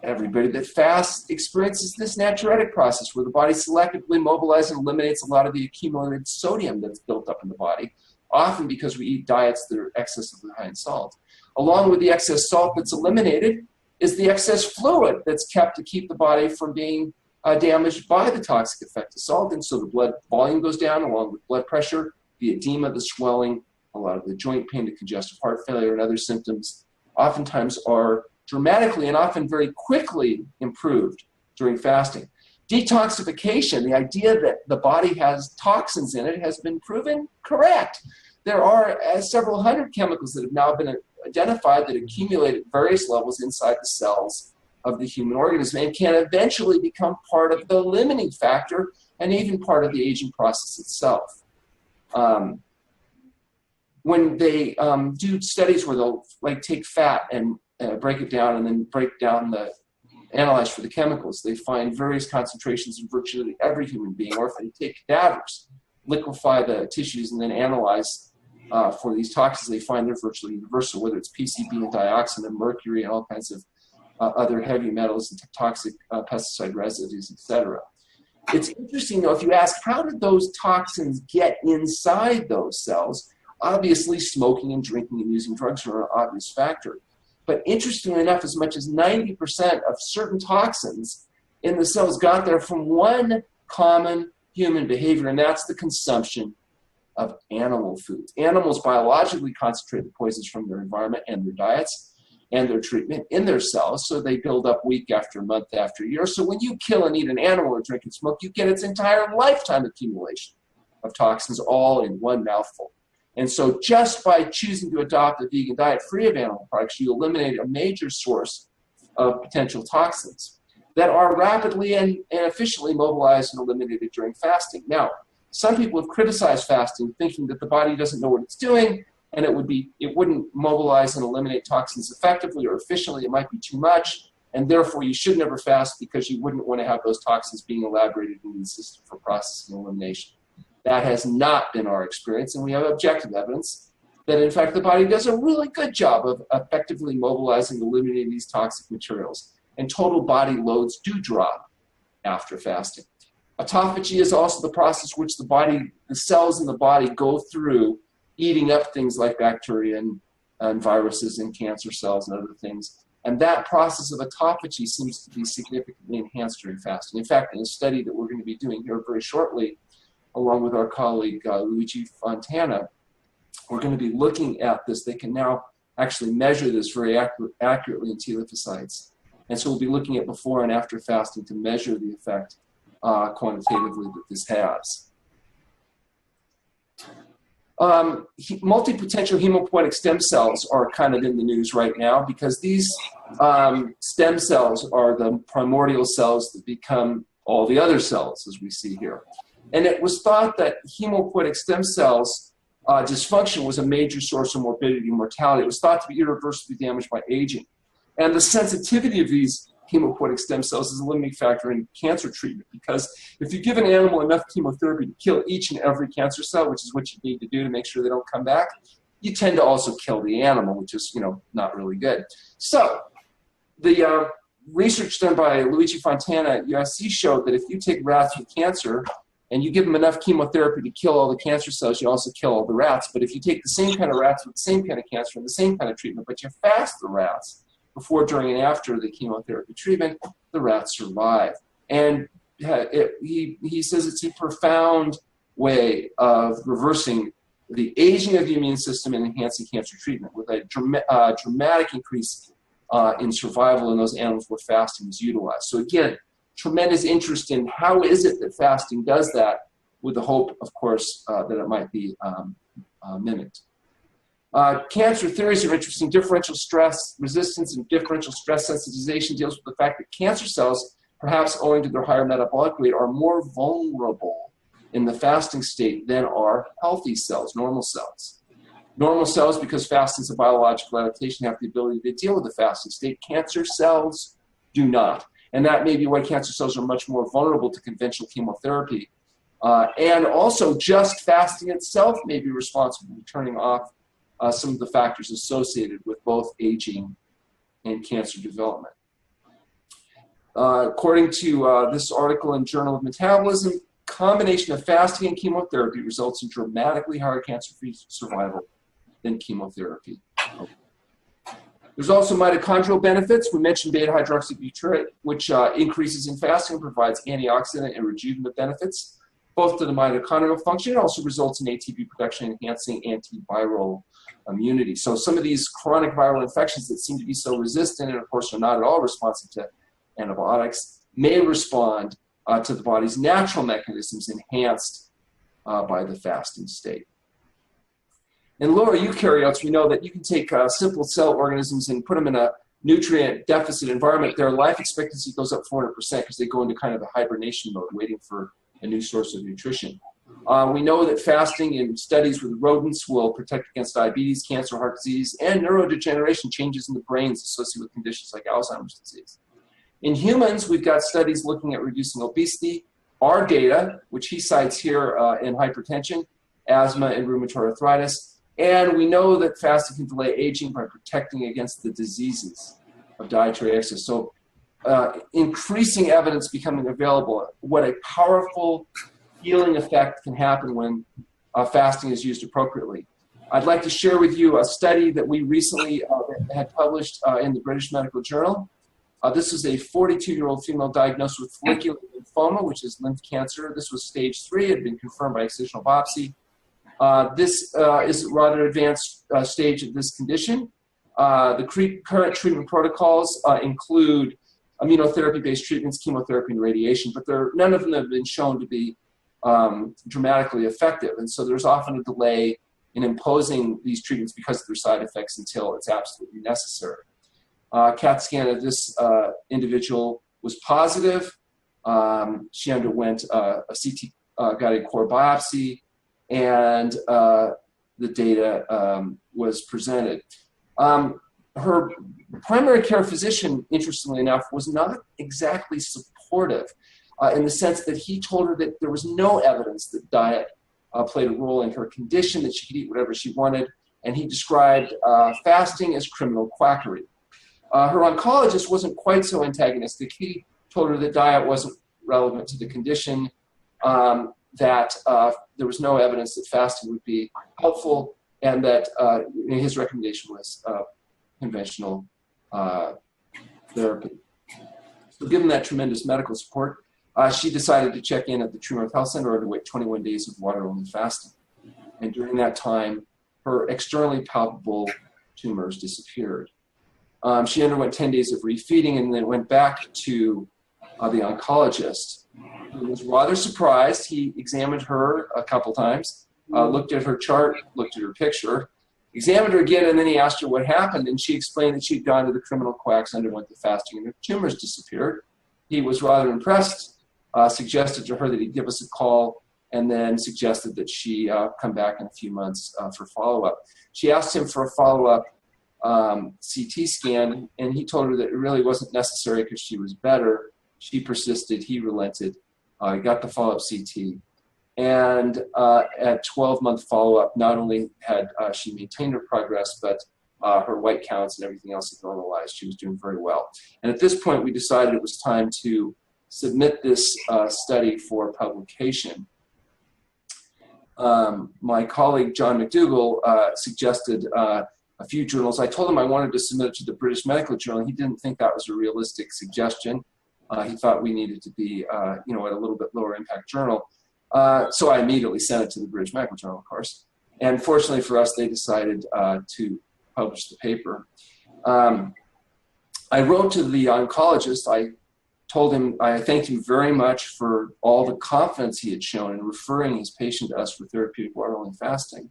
Everybody that fasts experiences this natriuretic process where the body selectively mobilizes and eliminates a lot of the accumulated sodium that's built up in the body, often because we eat diets that are excessively high in salt. Along with the excess salt that's eliminated is the excess fluid that's kept to keep the body from being damaged by the toxic effect of salt. And so the blood volume goes down along with blood pressure, the edema, the swelling, a lot of the joint pain, the congestive heart failure, and other symptoms oftentimes are dramatically and often very quickly improved during fasting. Detoxification, the idea that the body has toxins in it, has been proven correct. There are several hundred chemicals that have now been identified that accumulate at various levels inside the cells of the human organism and can eventually become part of the limiting factor and even part of the aging process itself. When they do studies where they'll take fat and break it down and then break down analyze for the chemicals, they find various concentrations in virtually every human being. Or if they take cadavers, liquefy the tissues and then analyze for these toxins, they find they're virtually universal, whether it's PCB and dioxin and mercury and all kinds of other heavy metals and toxic pesticide residues, etc. It's interesting, though, if you ask, how did those toxins get inside those cells? Obviously, smoking and drinking and using drugs are an obvious factor. But interestingly enough, as much as 90% of certain toxins in the cells got there from one common human behavior, and that's the consumption of animal foods. Animals biologically concentrate the poisons from their environment and their diets and their treatment in their cells, so they build up week after month after year. So when you kill and eat an animal or drink and smoke, you get its entire lifetime accumulation of toxins all in one mouthful. And so just by choosing to adopt a vegan diet free of animal products, you eliminate a major source of potential toxins that are rapidly and efficiently mobilized and eliminated during fasting. Now, some people have criticized fasting, thinking that the body doesn't know what it's doing, and it wouldn't mobilize and eliminate toxins effectively or efficiently. It might be too much, and therefore you should never fast because you wouldn't want to have those toxins being elaborated in the system for processing and elimination. That has not been our experience, and we have objective evidence that, in fact, the body does a really good job of effectively mobilizing and eliminating these toxic materials, and total body loads do drop after fasting. Autophagy is also the process which the cells in the body go through eating up things like bacteria and viruses and cancer cells and other things. And that process of autophagy seems to be significantly enhanced during fasting. In fact, in a study that we're going to be doing here very shortly, along with our colleague Luigi Fontana, we're going to be looking at this. They can now actually measure this very accurately in T lymphocytes. And so we'll be looking at before and after fasting to measure the effect quantitatively that this has. Multipotential hemopoietic stem cells are kind of in the news right now because these stem cells are the primordial cells that become all the other cells, as we see here. And it was thought that hemopoietic stem cells dysfunction was a major source of morbidity and mortality. It was thought to be irreversibly damaged by aging. And the sensitivity of these hemopoietic stem cells is a limiting factor in cancer treatment, because if you give an animal enough chemotherapy to kill each and every cancer cell, which is what you need to do to make sure they don't come back, you tend to also kill the animal, which is, not really good. So the research done by Luigi Fontana at USC showed that if you take rats with cancer and you give them enough chemotherapy to kill all the cancer cells, you also kill all the rats. But if you take the same kind of rats with the same kind of cancer and the same kind of treatment, but you fast the rats before, during, and after the chemotherapy treatment, the rats survive. And he says it's a profound way of reversing the aging of the immune system and enhancing cancer treatment, with a dramatic increase in survival in those animals where fasting is utilized. So again, tremendous interest in how is it that fasting does that, with the hope, of course, that it might be mimicked. Cancer theories are interesting. Differential stress resistance and differential stress sensitization deals with the fact that cancer cells, perhaps owing to their higher metabolic rate, are more vulnerable in the fasting state than are healthy cells, normal cells. Normal cells, because fasting is a biological adaptation, have the ability to deal with the fasting state. Cancer cells do not. And that may be why cancer cells are much more vulnerable to conventional chemotherapy. And also, just fasting itself may be responsible for turning off some of the factors associated with both aging and cancer development. According to this article in Journal of Metabolism, combination of fasting and chemotherapy results in dramatically higher cancer-free survival than chemotherapy. There's also mitochondrial benefits. We mentioned beta-hydroxybutyrate, which increases in fasting and provides antioxidant and rejuvenative benefits, both to the mitochondrial function. It also results in ATP production, enhancing antiviral immunity. So some of these chronic viral infections that seem to be so resistant, and of course are not at all responsive to antibiotics, may respond to the body's natural mechanisms enhanced by the fasting state. In lower eukaryotes, we know that you can take simple cell organisms and put them in a nutrient deficit environment. Their life expectancy goes up 400% because they go into kind of a hibernation mode, waiting for a new source of nutrition. We know that fasting in studies with rodents will protect against diabetes, cancer, heart disease, and neurodegeneration, changes in the brains associated with conditions like Alzheimer's disease. In humans, we've got studies looking at reducing obesity. Our data, which he cites here in hypertension, asthma, and rheumatoid arthritis. And we know that fasting can delay aging by protecting against the diseases of dietary excess. So increasing evidence becoming available, what a powerful healing effect can happen when fasting is used appropriately. I'd like to share with you a study that we recently had published in the British Medical Journal. This is a 42-year-old female diagnosed with follicular lymphoma, which is lymph cancer. This was stage 3, had been confirmed by excisional biopsy. This is a rather advanced stage of this condition. The current treatment protocols include immunotherapy-based treatments, chemotherapy, and radiation, but none of them have been shown to be dramatically effective. And so there's often a delay in imposing these treatments because of their side effects until it's absolutely necessary. CAT scan of this individual was positive. She underwent a CT-guided core biopsy, and the data was presented. Her primary care physician, interestingly enough, was not exactly supportive in the sense that he told her that there was no evidence that diet played a role in her condition, that she could eat whatever she wanted, and he described fasting as criminal quackery. Her oncologist wasn't quite so antagonistic. He told her that diet wasn't relevant to the condition, that there was no evidence that fasting would be helpful, and that his recommendation was conventional therapy. So given that tremendous medical support, she decided to check in at the TrueNorth Health Center to wait 21 days of water-only fasting. And during that time, her externally palpable tumors disappeared. She underwent 10 days of refeeding and then went back to the oncologist, who was rather surprised. He examined her a couple times, looked at her chart, looked at her picture, examined her again, and then he asked her what happened, and she explained that she'd gone to the criminal quacks, underwent the fasting, and her tumors disappeared. He was rather impressed, suggested to her that he'd give us a call, and then suggested that she come back in a few months for follow-up. She asked him for a follow-up CT scan, and he told her that it really wasn't necessary because she was better. She persisted. He relented. He got the follow-up CT. And at 12-month follow-up, not only had she maintained her progress, but her white counts and everything else had normalized. She was doing very well. And at this point, we decided it was time to submit this study for publication. My colleague, John McDougall, suggested a few journals. I told him I wanted to submit it to the British Medical Journal. He didn't think that was a realistic suggestion. He thought we needed to be, at a little bit lower impact journal. So I immediately sent it to the British Medical Journal, of course. And fortunately for us, they decided to publish the paper. I wrote to the oncologist. I told him I thanked him very much for all the confidence he had shown in referring his patient to us for therapeutic water-only fasting.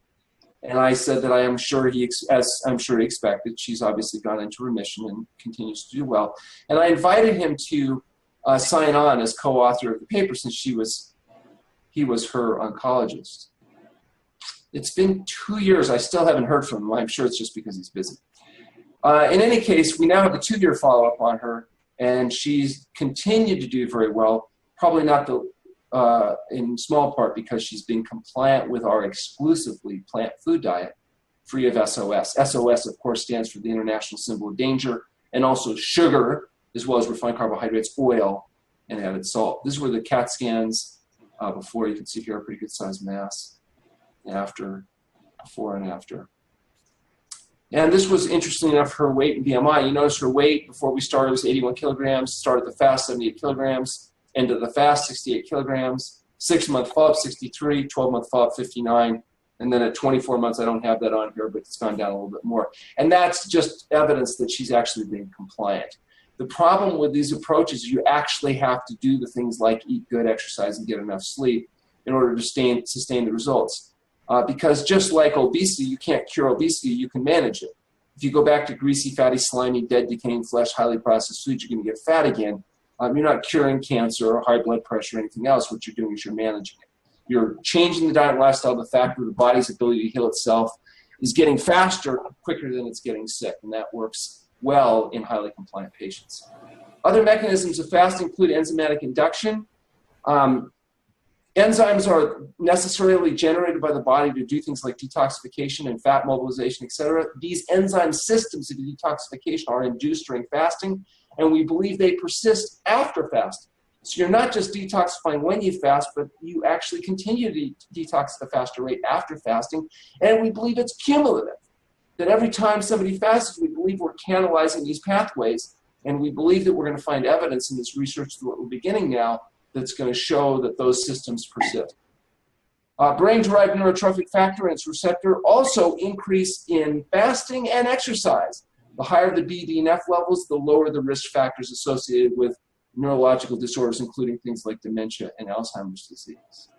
And I said that I am sure as I'm sure he expected, she's obviously gone into remission and continues to do well. And I invited him to sign on as co-author of the paper since he was her oncologist. It's been 2 years. I still haven't heard from him. I'm sure it's just because he's busy. In any case, we now have a 2-year follow-up on her, and she's continued to do very well, probably not in small part because she's been compliant with our exclusively plant food diet, free of SOS. SOS, of course, stands for the International Symbol of Danger, and also sugar, as well as refined carbohydrates, oil, and added salt. These were the CAT scans before. You can see here a pretty good sized mass before and after. And this was, interesting enough, her weight and BMI. You notice her weight before we started was 81 kilograms, started the fast 78 kilograms, end of the fast 68 kilograms, 6-month follow-up 63, 12-month follow-up 59, and then at 24 months, I don't have that on here, but it's gone down a little bit more. And that's just evidence that she's actually being compliant. The problem with these approaches is you actually have to do the things like eat good, exercise, and get enough sleep in order to sustain the results. Because just like obesity, you can't cure obesity, you can manage it. If you go back to greasy, fatty, slimy, dead, decaying flesh, highly processed foods, you're going to get fat again. You're not curing cancer or high blood pressure or anything else. What you're doing is you're managing it. You're changing the diet and lifestyle. The fact that the body's ability to heal itself is getting faster, quicker than it's getting sick, and that works well in highly compliant patients. Other mechanisms of fasting include enzymatic induction. Enzymes are necessarily generated by the body to do things like detoxification and fat mobilization, etc. These enzyme systems of detoxification are induced during fasting, and we believe they persist after fasting. So you're not just detoxifying when you fast, but you actually continue to detox at a faster rate after fasting, and we believe it's cumulative. That every time somebody fasts, we believe we're canalizing these pathways, and we believe that we're going to find evidence in this research that we're beginning now that's going to show that those systems persist. Brain-derived neurotrophic factor and its receptor also increase in fasting and exercise. The higher the BDNF levels, the lower the risk factors associated with neurological disorders, including things like dementia and Alzheimer's disease.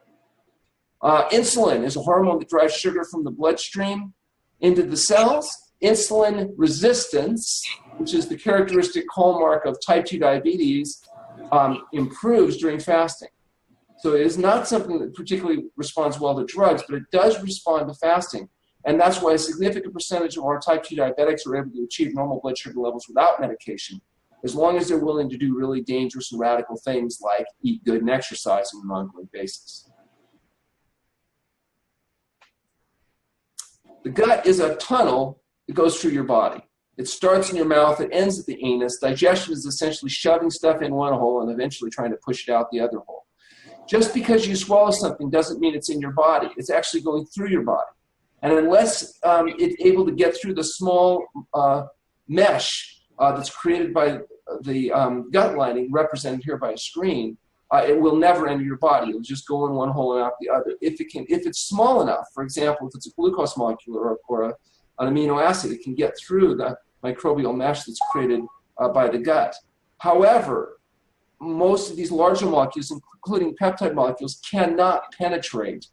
Insulin is a hormone that drives sugar from the bloodstream into the cells. Insulin resistance, which is the characteristic hallmark of type 2 diabetes, improves during fasting. So it is not something that particularly responds well to drugs, but it does respond to fasting. And that's why a significant percentage of our type 2 diabetics are able to achieve normal blood sugar levels without medication, as long as they're willing to do really dangerous and radical things like eat good and exercise on an ongoing basis. The gut is a tunnel that goes through your body. It starts in your mouth, it ends at the anus. Digestion is essentially shoving stuff in one hole and eventually trying to push it out the other hole. Just because you swallow something doesn't mean it's in your body. It's actually going through your body. And unless it's able to get through the small mesh that's created by the gut lining, represented here by a screen, it will never enter your body. It'll just go in one hole and out the other. If it's small enough, for example, if it's a glucose molecule or an amino acid, it can get through the microbial mesh that's created by the gut. However, most of these larger molecules, including peptide molecules, cannot penetrate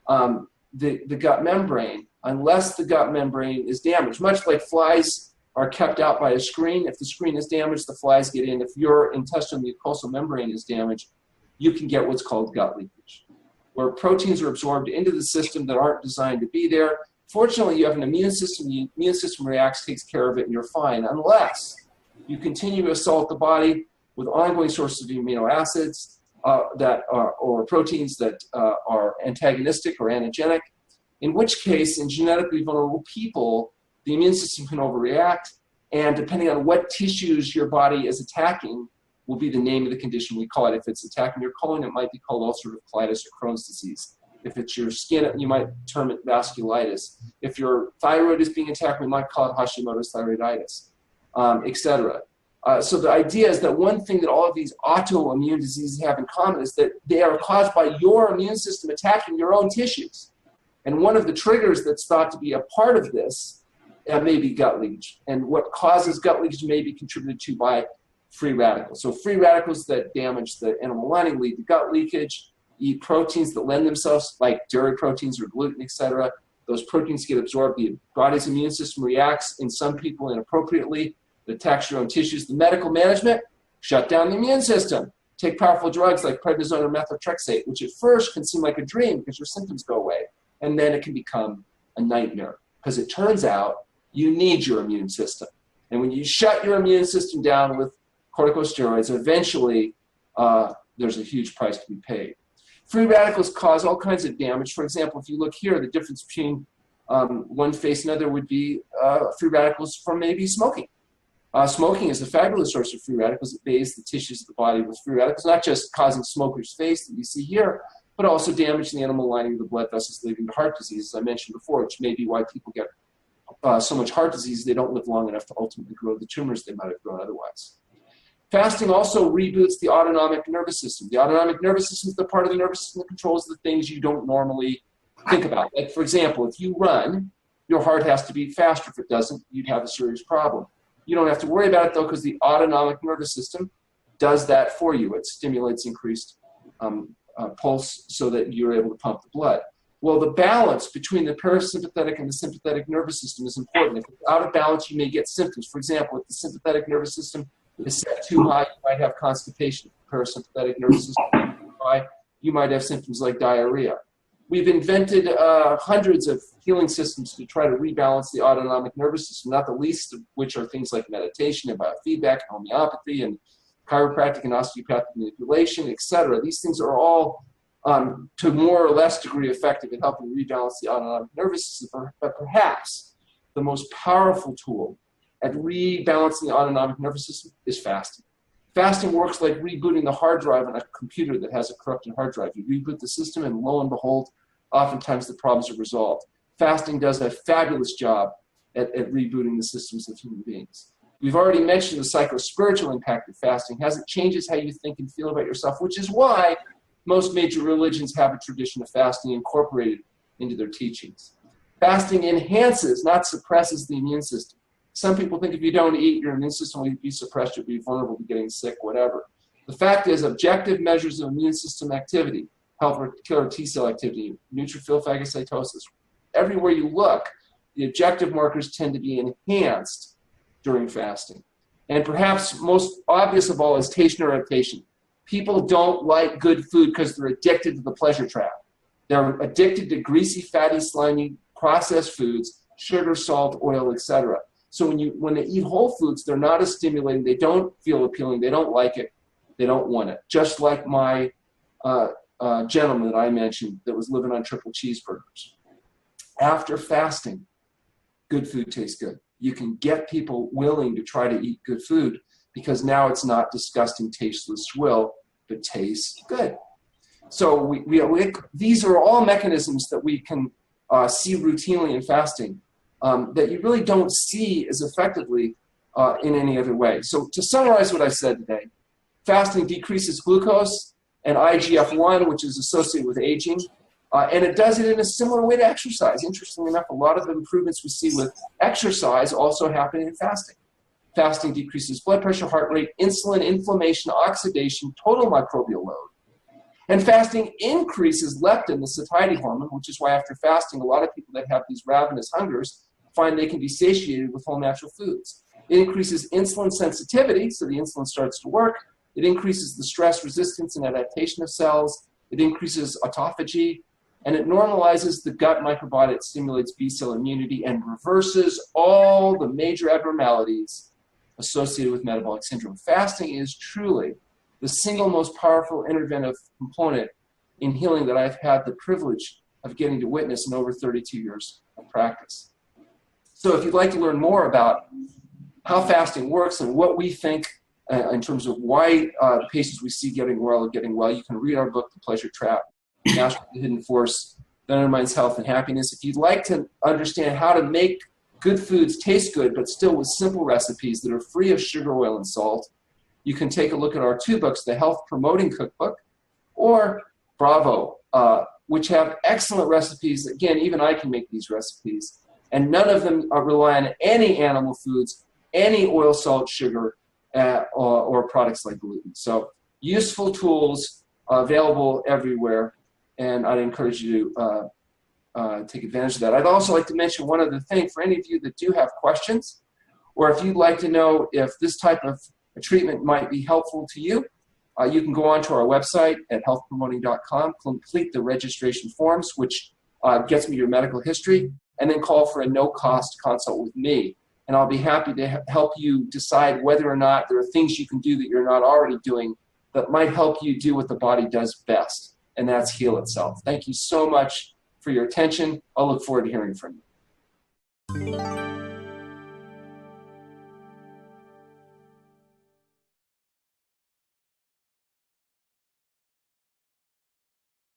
the gut membrane unless the gut membrane is damaged. Much like flies are kept out by a screen, if the screen is damaged, the flies get in. If your intestinal mucosal membrane is damaged, you can get what's called gut leakage, where proteins are absorbed into the system that aren't designed to be there. Fortunately, you have an immune system. The immune system reacts, takes care of it, and you're fine, unless you continue to assault the body with ongoing sources of amino acids or proteins that are antagonistic or antigenic, in which case, in genetically vulnerable people, the immune system can overreact, and depending on what tissues your body is attacking will be the name of the condition we call it. If it's attacking your colon, it might be called ulcerative colitis or Crohn's disease. If it's your skin, you might term it vasculitis. If your thyroid is being attacked, we might call it Hashimoto's thyroiditis, etc. So the idea is that one thing that all of these autoimmune diseases have in common is that they are caused by your immune system attacking your own tissues. And one of the triggers that's thought to be a part of this may be gut leakage. And what causes gut leakage may be contributed to by free radicals. So free radicals that damage the animal lining lead to gut leakage. Eat proteins that lend themselves, like dairy proteins or gluten, etc. Those proteins get absorbed. The body's immune system reacts in some people inappropriately. It attacks your own tissues. The medical management, shut down the immune system. Take powerful drugs like prednisone or methotrexate, which at first can seem like a dream because your symptoms go away. And then it can become a nightmare because it turns out you need your immune system. And when you shut your immune system down with corticosteroids, eventually there's a huge price to be paid. Free radicals cause all kinds of damage. For example, if you look here, the difference between one face and another would be free radicals from maybe smoking. Smoking is a fabulous source of free radicals. It bathes the tissues of the body with free radicals, not just causing smoker's face that you see here, but also damaging the animal lining of the blood vessels leading to heart disease, as I mentioned before, which may be why people get so much heart disease they don't live long enough to ultimately grow the tumors they might have grown otherwise. Fasting also reboots the autonomic nervous system. The autonomic nervous system is the part of the nervous system that controls the things you don't normally think about. Like, for example, if you run, your heart has to beat faster. If it doesn't, you'd have a serious problem. You don't have to worry about it, though, because the autonomic nervous system does that for you. It stimulates increased pulse so that you're able to pump the blood. Well, the balance between the parasympathetic and the sympathetic nervous system is important. If it's out of balance, you may get symptoms. For example, if the sympathetic nervous system is set too high, you might have constipation. If the parasympathetic nervous system is too high, you might have symptoms like diarrhea. We've invented hundreds of healing systems to try to rebalance the autonomic nervous system, not the least of which are things like meditation and biofeedback, homeopathy, and chiropractic and osteopathic manipulation, etc. These things are all to more or less degree effective in helping rebalance the autonomic nervous system, but perhaps the most powerful tool at rebalancing the autonomic nervous system is fasting. Fasting works like rebooting the hard drive on a computer that has a corrupted hard drive. You reboot the system and lo and behold, oftentimes the problems are resolved. Fasting does a fabulous job at rebooting the systems of human beings. We've already mentioned the psychospiritual impact of fasting. It changes how you think and feel about yourself, which is why most major religions have a tradition of fasting incorporated into their teachings. Fasting enhances, not suppresses, the immune system. Some people think if you don't eat, your immune system will be suppressed, you'll be vulnerable to getting sick, whatever. The fact is, objective measures of immune system activity, helper killer T cell activity, neutrophil phagocytosis, everywhere you look, the objective markers tend to be enhanced during fasting. And perhaps most obvious of all is taste irritation. People don't like good food because they're addicted to the pleasure trap. They're addicted to greasy, fatty, slimy, processed foods, sugar, salt, oil, etc. So when they eat whole foods, they're not as stimulating. They don't feel appealing. They don't like it. They don't want it. Just like my gentleman that I mentioned that was living on triple cheeseburgers. After fasting, good food tastes good. you can get people willing to try to eat good food, because now it's not disgusting, tasteless swill, but tastes good. So these are all mechanisms that we can see routinely in fasting that you really don't see as effectively in any other way. So to summarize what I said today, fasting decreases glucose and IGF-1, which is associated with aging, and it does it in a similar way to exercise. Interestingly enough, a lot of the improvements we see with exercise also happen in fasting. Fasting decreases blood pressure, heart rate, insulin, inflammation, oxidation, total microbial load. And fasting increases leptin, the satiety hormone, which is why after fasting, a lot of people that have these ravenous hungers find they can be satiated with whole natural foods. It increases insulin sensitivity, so the insulin starts to work. It increases the stress resistance and adaptation of cells. It increases autophagy, and it normalizes the gut microbiota. It stimulates B-cell immunity and reverses all the major abnormalities associated with metabolic syndrome. Fasting is truly the single most powerful interventive component in healing that I've had the privilege of getting to witness in over 32 years of practice. So if you'd like to learn more about how fasting works and what we think in terms of why the patients we see getting well are getting well, you can read our book, The Pleasure Trap, Mastering the Hidden Force That Undermines Health and Happiness. If you'd like to understand how to make good foods taste good, but still with simple recipes that are free of sugar, oil, and salt, you can take a look at our two books, The Health Promoting Cookbook or Bravo, which have excellent recipes. Again, even I can make these recipes. And none of them rely on any animal foods, any oil, salt, sugar, or products like gluten. So useful tools available everywhere, and I'd encourage you to take advantage of that. I'd also like to mention one other thing for any of you that do have questions, or if you'd like to know if this type of treatment might be helpful to you, you can go onto our website at healthpromoting.com, complete the registration forms, which gets me your medical history, and then call for a no-cost consult with me. And I'll be happy to help you decide whether or not there are things you can do that you're not already doing that might help you do what the body does best, and that's heal itself. Thank you so much for your attention. I'll look forward to hearing from you.